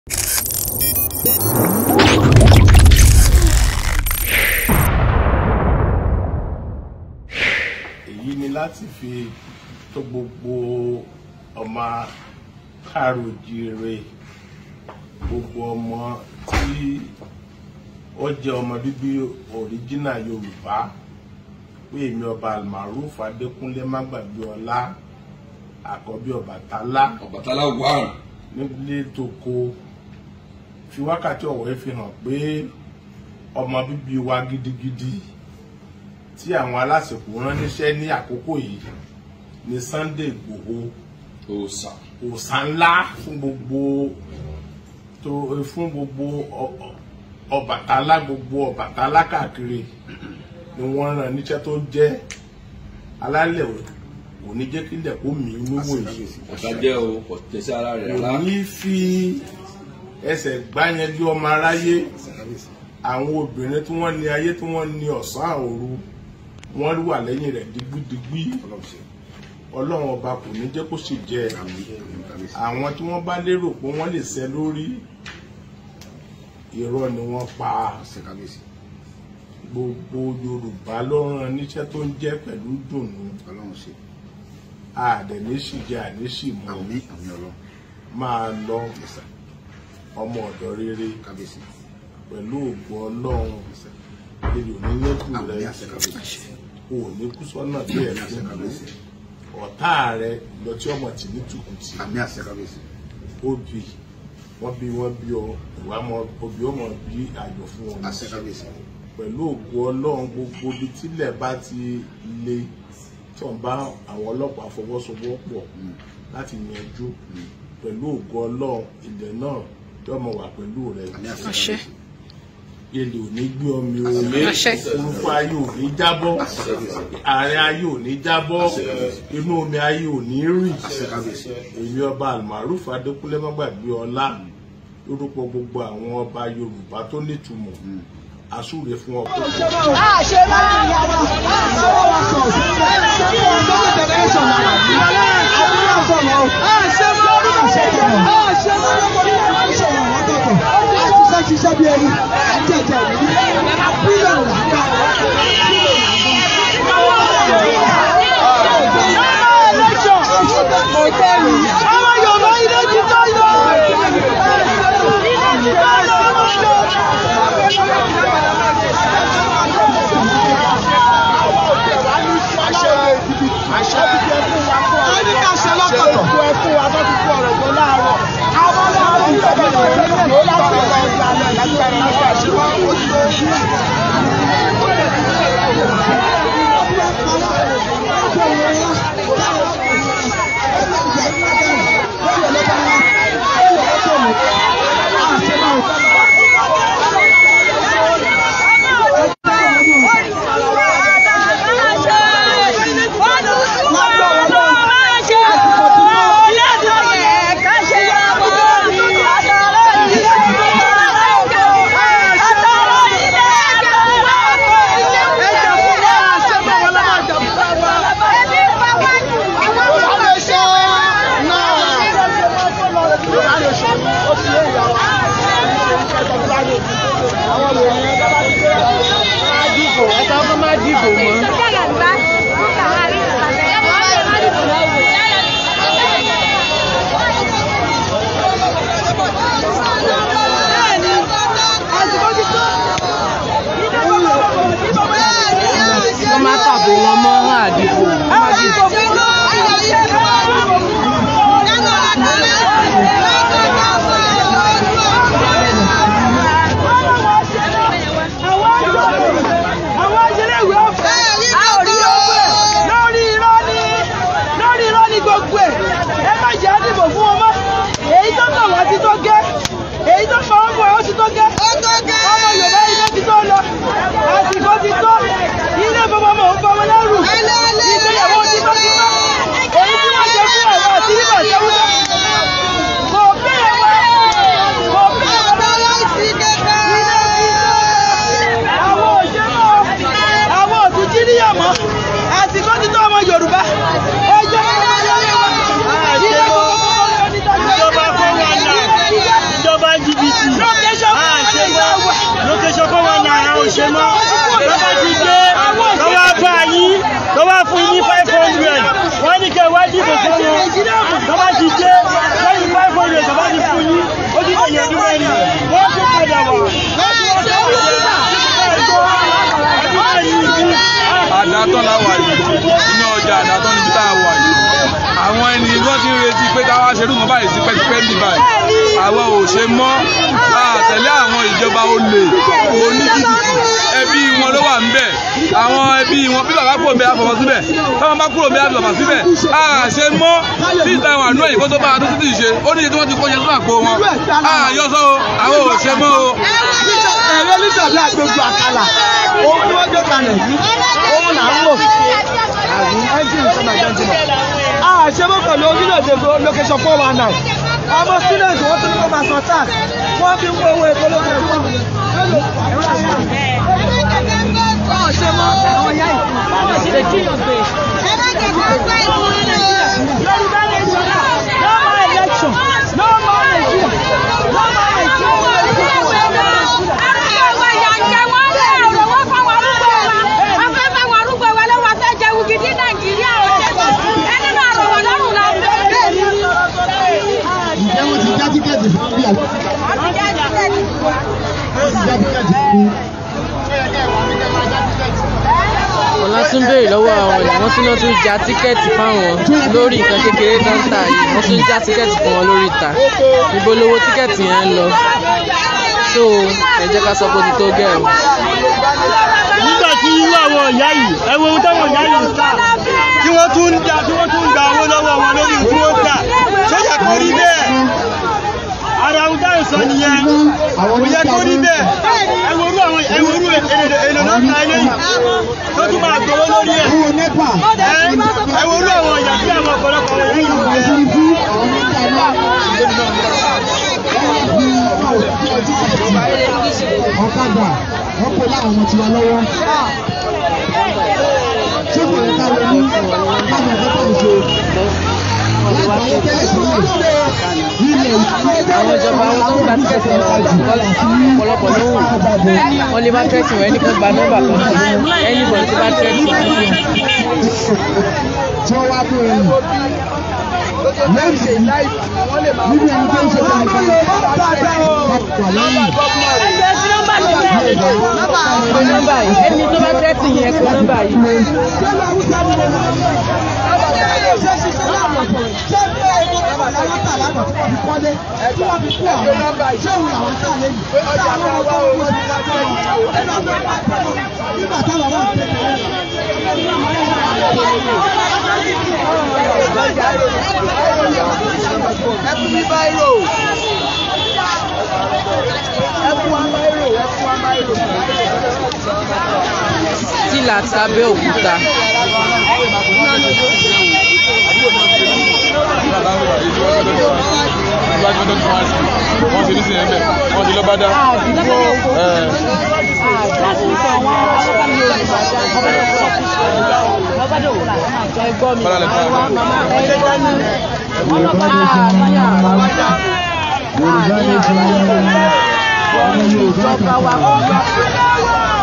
Èyí ni láti fi tó gbogbo ọmọ káàrọ̀-o-jíire, gbogbo ọmọ tí ó jẹ́ ọmọ bíbí òríjínà Yorùbá pé èmi ọba Almaroof Adékúnlé Mágbàgbéọlá àkọ́bí Ọbàtálá wà nílé toko fi wákàtí ọ̀wọ̀ fi hàn pé ọmọ bíbí wa gidigidi tí àwọn alásìkò rán níṣẹ́ ní àkókò yìí ní Sunday Igboho òòṣà ńlá fún gbogbo Ọbàtálá káàkiri ni wọ́n rán níṣẹ́ tó jẹ́ alálẹ̀ kò ní jẹ́ kílẹ̀ kó mì í níwò yìí ọ̀tàjẹ́ o kò tẹ̀sí ara rẹ̀ rárá. kò ní fi ẹsẹ̀ gbáyẹn ọmọ aráyé. Àwọn obìnrin tí wọ́n ní ayé tí wọ́n ní ọ̀sán òru wọ́n wà lẹ́yìn rẹ̀ digbídigbí. Ọlọ́run ọba kò ní jẹ́ kó sì jẹ́. Àwọn tí wọ́n bá lérò pé wọ́n lè ṣẹ lórí irọ́ ni wọ́n pa. Gbogbo Yorùbá ló rán níṣẹ́ tó ń jẹ́ pẹ̀lú dùnnú. Àdẹ̀níṣìjẹ àníṣìmọ́ máa lọ ọmọ ọ̀dọ̀ rere pẹ̀lú ògo Ọlọ́run. Èlò nílẹ̀kùn rẹ̀ kò ní kú sọ́nà bí ẹ̀fún ọ̀tá rẹ̀ lọ tí ọmọ tì ní tùkùtì. Obì wọ́n bí ọ ìwà mọ obì ọmọ bí ayọ̀ fún wọn. Pẹ̀lú ògo Ọlọ́run gbogbo ibi tílẹ̀ bá ti le tí wọ́n bá àwọn ọlọ́pàá fọwọ́sowọ́pọ̀ láti yanjú pẹ̀lú ògo Ọlọ́run ilẹ̀ náà tí ọmọ wà pẹ̀lú rẹ̀. Èlé ò ní gbé ọmọ òye, orúkọ ayé ò ní jábọ́, ààrẹ ayé ò ní jábọ́, inú omi ayé ò ní rì. Èmi ọba Almaroof Adékúnlé Mágbàgbéọlá lórúkọ gbogbo àwọn ọba Yorùbá tó nítumọ̀ àsúre fún ọkọ. Ṣiṣẹ́ bí ẹni àjẹjẹ bílíọ̀nù ọmọ Yorùbá ilé ti tọ́ yọ. ṣe mọ́ tó bá ti dé tó wá bá yín tó wá fún yín 500 wọ́n ní kẹ́ wá dìbò fún wọn tó bá ti dé lẹ́yìn 500 tó bá ti fún yín ó ti tẹ̀yẹ̀ ọdún mẹ́rin wọ́n tún padà wà. àdàtọ̀ la wà yìí inú ọjà àdàtọ̀ níbi tá a wà yìí àwọn ẹni wọ́n ti ń retí pé káwá ṣerú mọ́ báyìí sí pẹ́ẹ́pẹ́ẹ́lì báyìí àwọn ò ṣe mọ́ àtẹ̀lé àwọn ìjọba olè oníjìbìtì ẹbí wọn ló wà ńbẹ̀ àwọn ẹbí wọn bí bàbá kúrò ń bẹ àfọwọ́ síbẹ̀ báwọn bá kúrò ń bẹ àfọwọ́ síbẹ̀ àṣẹ mọ́ tí ìta àwọn àánú èyíkó tó bá adó títí ṣe ó níye tí wọ́n ti kó yẹ sínú àpò wọn àyọsọ o àwọn ò ṣe mọ́ o. ẹ̀rọ nítorí àgbègbè àkàlà òun ni wọ́n gbé kalẹ̀ yìí òun là ń lò ẹ́ńjìnì sọ́nà ìjọ́jìnà àṣẹ́mọ́ pẹ̀lú orílẹ̀-èdè location 419 ọmọ student wọ́n tún kó máa san tax wọ́n fi ń kó owó epo lókè fún ọ̀ṣẹ́mọ́ àwọn yá Ọlá tún béèrè lọ́wọ́ àwọn èèyàn wọ́n tún náà tún já tíkẹ́ẹ̀tì fáwọn lórí nǹkan kékeré tó ń tà yìí wọ́n tún já tíkẹ́ẹ̀tì fún wọn lórí ìta níbo lówó tíkẹ́ẹ̀tì yẹn ń lọ so ẹ jẹ́ ká sọ pé ó ti tó gẹ̀ ọ́. nígbà tí irú àwọn ìyá yìí ẹ wo ohun táwọn ìyá yìí ń tà tí wọ́n tún ń gba owó lọ́wọ́ wọn lórí tí wọ́n tà sójà kò rí bẹ́ẹ̀ ara ń dáhùn sọ nìyẹn kò yẹ kó rí bẹ́ẹ̀ ẹwòrú èlò náà ta ilé yìí tó tún máa gbowó lórí ẹ̀ ẹwòrú àwọn ìyá tí àwọn ọ̀pọ̀lọpọ̀ rẹ̀ yìí ń bẹ. ọ̀kadà wọ́n pè láwọn ọmọ tiwa lọ́wọ́ tí kò ní ká lè ní láwọn ọ̀gá tó ń ṣe. Àwọn ìjọba wọn tó ń gba tíkẹ́ẹ̀tì ọ̀pọ̀lọpọ̀ ló wù wọ́n lè bá tẹ́tì wọ́n ẹnìkan gba nọ́mbà kan ẹnì kan ti bá tẹ́tì tí wọ́n wá fún ẹ̀yìn lẹ́yìn níbi ẹni tó ń ṣe dáadáa ọ̀pọ̀ lẹ́yìn. nọ́mbà yìí ẹni tó bá tẹ́tì yẹn kó nọ́mbà yìí. Still at Abẹ́òkúta. wọ́n ti ní sí ẹ̀bẹ̀ wọ́n ti lọ bá dá.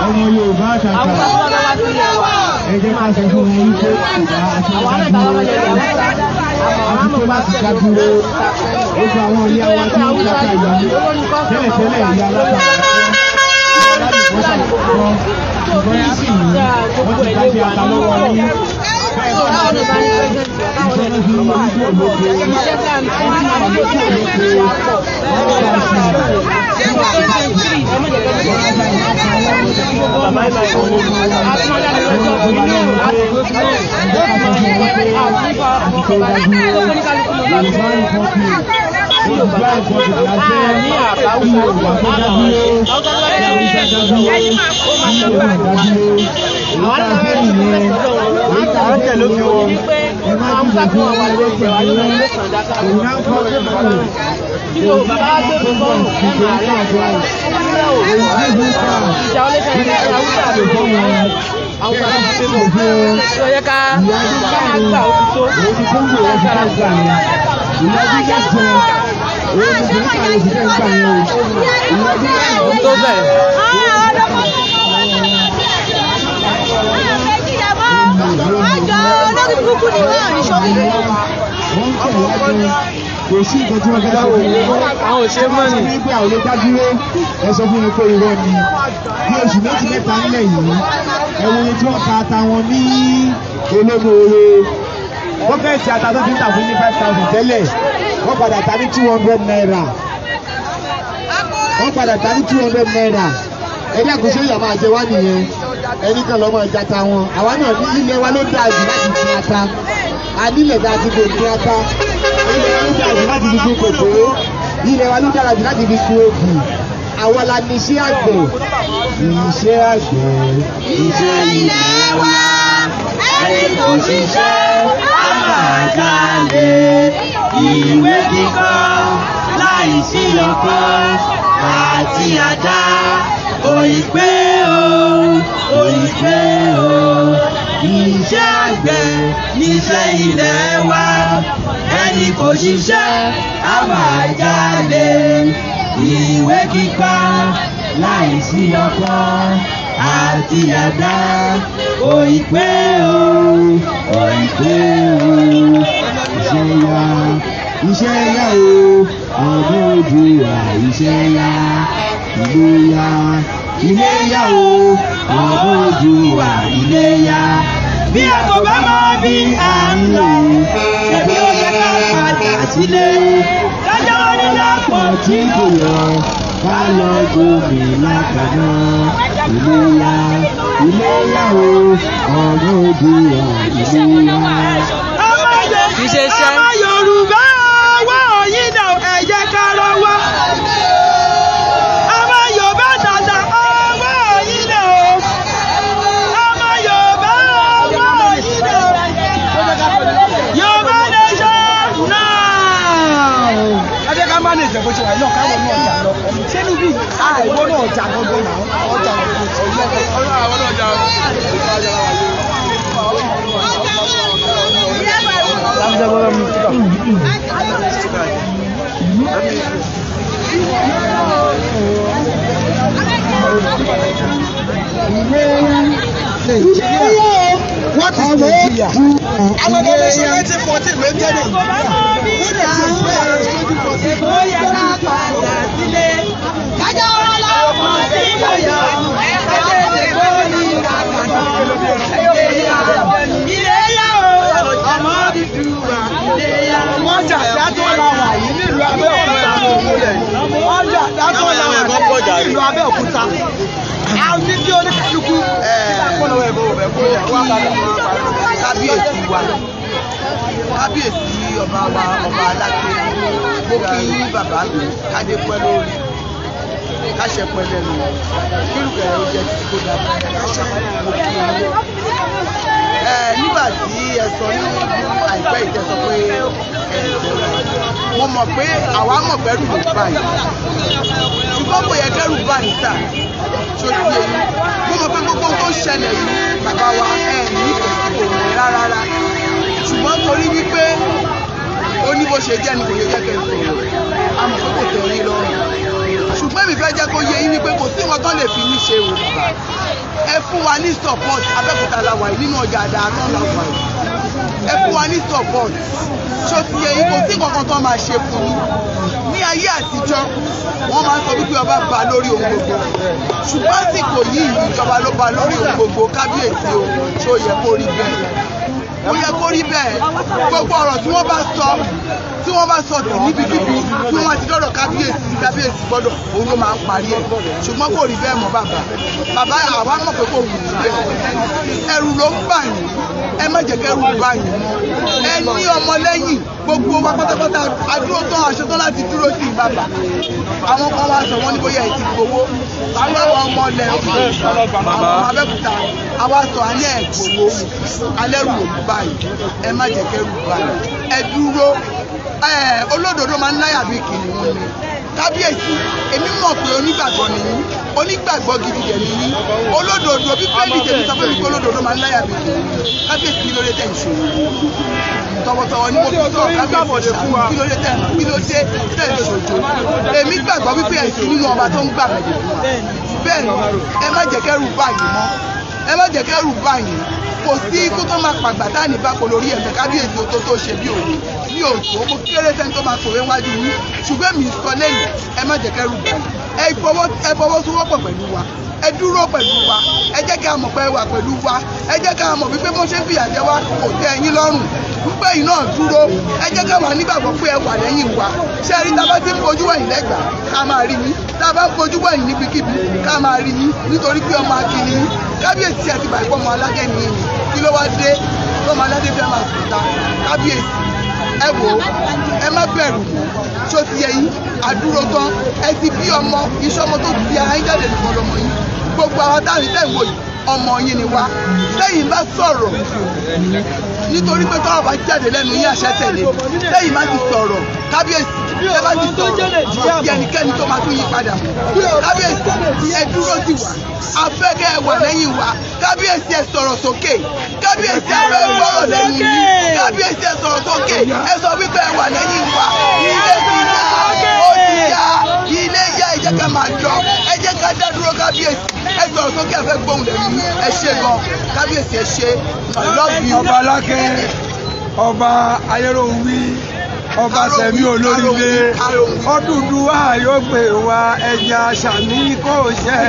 Ọmọ Yorùbá àtàkà ẹ jẹ́ ká sọ fún wọn wípé ìgbà àti àtúntò láti ṣàdúró ojú àwọn ilé wa tí wọ́n ṣàkà ìyá tẹ́lẹ̀tẹ́lẹ̀ ìyá aláta ṣùgbọ́n yá sì ní wọ́n ti dájú àtàlọ́wọ́ ní kú ni wọ́n ní ṣọ́kú. Kò sí nǹkan tí wọ́n fẹ́ sọ fún mi. Àwọn ò ṣe mọ́ ni. Wọ́n sọ pé àwọn olè dádúró ẹ sọ fún mi pé irọ́ ni. Bí oṣù méjì mẹ́ta nílẹ̀ yìí, ẹ wo iye tí wọ́n ta ata wọn ní olómoore. Wọ́n fẹ́ ṣe ata tó ti ń tà fún ní 5,000 tẹ́lẹ̀. Wọ́n padà ta ní 200 naira. Wọ́n padà ta ní 200 naira. Ẹni àkóso ìyá máa jẹ wá nìyẹn. Ẹni kan lọ́ máa jata wọn. Àwa náà ní ilẹ̀ wa ló dáa jù láti fi ata. A nílẹ̀ dáa ti gbòǹgbò ata. Ilẹ̀ wa ló dáa jù láti fi fi kòkó. Ilẹ̀ wa ló dára jù láti fi fi ògì. Àwọn la ní iṣẹ́ àgbẹ̀. Iṣẹ́ àgbẹ̀. Iṣẹ́ ilẹ̀ wa. Ẹni kò ṣiṣẹ́ á máa jalè. Ìwé kíkọ láìsí ọkọ àti àdá. Òyìnbé o, òyìnbé o. Iṣẹ́ àgbẹ̀ níṣẹ́ ilẹ̀ wa. Ẹni kò ṣiṣẹ́ á máa jalè. Ìwé kíkọ láìsí ọkọ àti àdá. Òyìnbé o, òyìnbé o. Iṣẹ́ ya, iṣẹ́ ya o. Ọdún ojú wa iṣẹ́ ya. Ilé ya, ilé ya o. Ọdún ojú wa ilé ya. Bí a kò bá mọ bí à ń lọ, ẹbí ó yẹ ká padà sílé. Kájọ́ wọn ní lápò tí kò lọ. Ká lọ gómìnà kaná. Ilé ya, ilé ya o. Ọdún ojú wa ilé ya. Ọmọ Yorùbá wá òyìn náà ẹ jẹ́ ká lọ́wọ́. Ọmọ Yorùbá tàtà ọwọ́ òyìn náà. Ọmọ Yorùbá wá òyìn náà. Yorùbá nation now. Ẹ jẹ́ ká manage bó ṣe wà náà káwọn náà jà lọ. Ṣé níbí àìwọ́ náà jà gangan náà? Ọjà àwọn náà jà. What is Nigeria? Àwọn ọmọ mi ṣe 1914 ló jẹ́ Nàìjíríà. Wọ́n lè ṣe ìgbé 1914. Ó yẹ ká padà sílé. Kájọ́ wọn lọ́wọ́ sí lọ́yọ̀. Ẹ̀ka tètè kó ní ìlànà. Ilé yá o, ọmọ dúdú wa. Ilé yá o. Wọ́n jà dátọ́ la wà yìí nílùú Abẹ́òkúta. Wọ́n jà dátọ́ la wà yìí nílùú Abẹ́òkúta. Àwọn tí oníkálukú. Kábíyèsí wa, kábíyèsí ọba wa, ọba aláké, mo kí bàbá mi kádé pẹ́ lórí, káṣẹ pẹ́ lẹ́nu, kírùkẹ̀rẹ̀ ó jẹ́ títí kó dábàá, mo kí yín. Nígbà tí ẹ sọ ní àìpẹ́ ìtẹ́sọ pé mo mọ̀ pé àwa mọ̀ pẹ́rù ló báyìí, ṣùgbọ́n kò yẹ kẹ́rù báyìí sà, tó ti yé yín. Mo mọ̀ pé gbogbo tó ń ṣẹlẹ̀ yìí bàbá wa ní ìfẹ̀sìkò rẹ̀ rárá, ṣùgbọ́n torí wípé ó ní bó ṣe jẹ́ ni kò yẹ jẹ́ kẹ́ sọ̀rọ̀, àmọ́ pé kò tẹ̀lé lọ́rùn. Ṣùgbọ́n èmi fẹ́ jẹ́ kó yé yín wípé kò sí wọn tán lè fi mí ṣe o. Ẹ fún wa ní support. Abẹ́òkúta la wà yìí nínú ọjà àdáná la wà yìí. Ẹ fún wa ní support. Ṣó ti yẹ yín kò sí kankan tó máa ṣe fún yín. Ní ayé àtijọ́ wọ́n máa ń sọ wípé ọba ba lórí ohun gbogbo. Ṣùgbọ́n àsìkò yìí ìjọba ló ba lórí ohun gbogbo. Kábíyèsí o, ṣó yẹ kó rí bẹ́ẹ̀. Ó yẹ kó rí bẹ́ẹ̀. Gbogbo ọ̀rọ̀ tí wọ́n bá sọ tì níbikíbi tí wọ́n ti dọ́dọ̀ kábíyèsí gbọ́dọ̀ òun ló máa ń parí ẹ̀. Ṣùgbọ́n kò rí bẹ́ẹ̀ mọ́ bàbá. Bàbá àwa mọ̀ pé kò rí bẹ́ẹ̀. Ẹ̀rù ló ń bà yín. Ẹ má jẹ́ kẹ́rù bà yín mọ́. Ẹ ní ọmọ lẹ́yìn gbogbo wa pátápátá adúró tán aṣetán láti dúró sí bàbá. Àwọn kan wá sọ wọ́n ní bóyá ẹ̀ ti gbowó. Àwọn ọmọ ilẹ̀ àwọn Abẹ́òkúta àwa sọ alẹ́ ẹ̀ gbowó. Alẹ́ rù òkú báyìí. Ẹ má jẹ́ kẹ́rù bà yín. Ẹ dúró. Olódodo máa ń láyà bí kìnìún ni. Kábíyèsí èmi mọ̀ pé onígbàgbọ́ ni yín, onígbàgbọ́ gidi dẹ̀ ni yín, olódodo bí pẹ́ẹ́lí tèmi sọ pé mi kó olódodo máa ń láyà bí kìnìún. Kábíyèsí kí ló dé tẹ̀ ìṣòro? Tọwọ́tọwọ́ ni mo fi sọ kábíyèsí ṣàánú kí ló dé tẹ̀ ìṣòro? Èmi gbàgbọ́ wípé ẹ̀sìn nínú ọba tó ń gbà mí. Bẹ́ẹ̀ ni ẹ má jẹ́ kẹ́rù báyìí mọ́. ẹ má jẹ́ kẹ́rù báyìí kò sí ikú tó máa pàgbà tá ní báko lórí ẹ̀fẹ̀ kábíyèsí tó ṣe bí òní ní òtó mo kéré sẹ́ni tó máa kòwé wájú yín ṣùgbọ́n mi sọ lẹ́yìn ẹ má jẹ́ kẹ́rù báyìí ẹ fọwọ́sowọ́pọ̀ pẹ̀lú wa ẹ dúró pẹ̀lú wa ẹ jẹ́ ká mọ̀ pé ẹ wà pẹ̀lú wa ẹ jẹ́ ká mọ̀ wípé bó ṣe ń fìyà jẹ wá kò tẹ́ ẹ̀yin lọ́rùn wípé yìí náà dúró ẹ jẹ́ ká wà nígbàgbọ́ pé ẹ wà lẹ́yìn wa ṣé ẹ rí tá a bá ti ń fojú wẹ̀yìn lẹ́gbàá ká máa rí yín tá a bá ń fojú wẹ̀yìn níbikíbi ká máa rí yín nítorí pé ọmọ akíní yín kábíyèsí ẹ ti bàjẹ́ ọmọ aládé nìyí kí ló wá dé ọmọ aládé fẹ́ máa sùn ta kábíyèsí ẹ wò ó ẹ má bẹ̀rù tó ti yẹ yín àdúró tán ẹ ti bí ọmọ iṣẹ́ ọmọ tó ti ara yín jáde nìkan lọmọ yín gbogbo àwọn táwọn tẹ̀ ń wò yìí ọmọ yín ni wá lẹ́yìn bá sọ̀rọ̀ nítorí pé tọ́wọ́ bá jáde lẹ́nu yín àṣẹ tẹ̀lé lẹ́yìn bá ti sọ̀rọ̀ kábíyèsí ẹ bá ti sọ̀rọ̀ kò sí ẹnikẹ́ni tó máa tún yí padà kábíyèsí ẹ dúró sí wa afẹ́kẹ́ ẹ wà lẹ́yìn wa kábíyèsí ẹ sọ̀rọ̀ sókè kábíyèsí ẹ fẹ́ gbọ́rọ̀ lẹ́yìn yín kábíyèsí ẹ sọ̀rọ̀ sókè ẹ sọ wípé ẹ wà lẹ́yìn wa ilé ti yá ó ti yá ilé yá ẹ jẹ́ ká máa jọ ẹ jẹ́ ká dá dúró kábíyèsí ẹ sọ̀rọ̀ sókè ẹ fẹ́ gbóhùn lẹ́yìn ẹ ṣe gan kábíyèsí ẹ ṣe lọ́bì. ọba alákẹ́ ọba ayéròwí ọba sẹ̀mí olórílé Odùduwà yóò gbé wa ẹja sàmì kò ṣẹ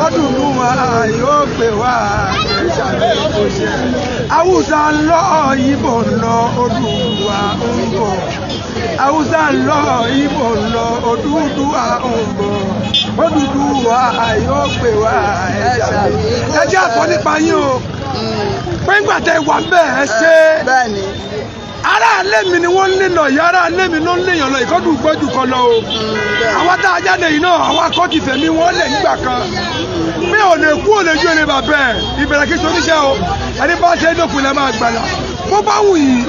Odùduwà yóò gbé wa ẹja sàmì kò ṣẹ Haúsá ń lọ Ìgbò ń lọ Odùduwà ń bọ̀ Haúsá ń lọ Ìgbò ń lọ Odùduwà ń bọ̀ Odùduwà yóò gbé wa ẹja sàmì kò ṣẹ. ẹ jẹ́ àsọ nípa yín o pé ńgbà tẹ wà bẹ́ẹ̀ ẹ ṣe aráalé mi ni wọ́n ń lé lọ yìí aráalé mi ló ń léèyàn lọ ìkọ́dù gbọ́dù kan lọ o àwọn tá a jáde yìí náà àwọn akọ́tì fẹ̀mí wọ́n lẹ̀ nígbà kan mi ò lè kú òlè ju èrè bàbá ẹ̀ ìbẹ̀rẹ̀ kí soníṣẹ́ o ẹni bá ṣe é dópin lẹ́ máa gbàlà bó bá wù yìí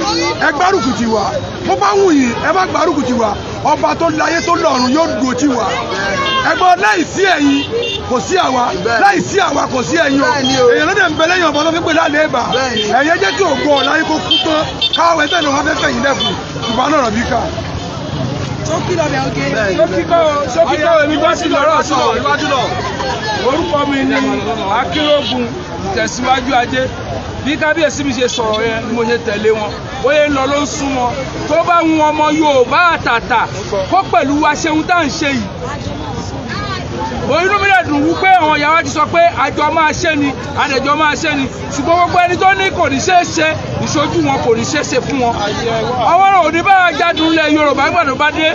ẹ gbárùkù tì wá bó bá wù yìí ẹ má gbárùkù tì wá ọba tó láyé tó lọ́run yóò dúró tì wá ẹ̀gbọ́n láì sí ẹ̀yin kò sí àwa láì sí àwa kò sí ẹ̀yin o èèyàn ló dé ń bẹ lẹ́yìn ọba tó fi pè lálẹ́ ẹ̀bà ẹ̀yẹ jẹ́ kí ògbó ọ̀la yín kó kú tán káwọn ẹgbẹ́ ló wá fẹ́ fẹ̀yìn lẹ́kùn ìbá náà rọ̀ bí ká. sókí lọ́bẹ̀ ọ̀gẹ́. sókí kọ́ èmi bá sì lọ́rọ̀ sọ iwájú lọ. orúkọ mi ni Akínrógun Tẹ̀síwájú Ajé bí kábíyèsí mi ṣe sọ̀rọ̀ yẹn ni mo ṣe tẹ̀lé wọn bóyá ń lọ ló ń súnmọ́ tó bá ń wọn ọmọ Yorùbá àtàtà kó pẹ̀lú wa ṣeun tá à ń ṣe yìí inú mi lè dùn wípé àwọn ìyá wa ti sọ pé àjọ máa ṣe ni àdẹjọ máa ṣe ni ṣùgbọ́n gbogbo ẹni tó ní kò ní ṣeé ṣe ìṣojú wọn kò ní ṣeé ṣe fún wọn ọwọ́ rẹ̀ ò ní bá wa jádùn lẹ̀ Yorùbá gbọ́dọ̀ bá dé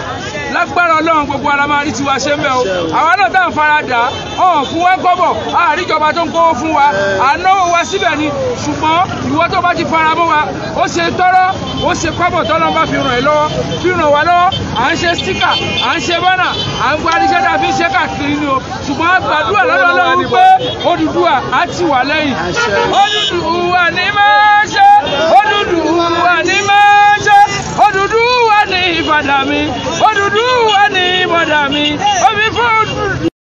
lágbára Ọlọ́run gbogbo ara máa rí tiwa ṣe ń bẹ o àwa náà tá à ń fara dà ọ̀hún fún wa gbọ́bọ̀ àríjọba tó ń kówó fún wa ànáwó wa síbẹ̀ ni ṣùgbọ́n ìwọ tó bá ti fara mọ́ wa ó ṣe tọ́rọ́ ó ṣe kọ́bọ̀ tọ́lọ́ bá fi ràn ẹ́ lọ́wọ́ fi ràn wá lọ́wọ́ à ń ṣe stíkà à ń ṣe bánà à ń gba níṣẹ́ tá a fi ń ṣe káàkiri ni o ṣùgbọ́n a gbàdúrà lọ́dọ̀ Ọlọ́run pé Odùduwà á tì wá lẹ́yìn Odùduwà ní máa ṣe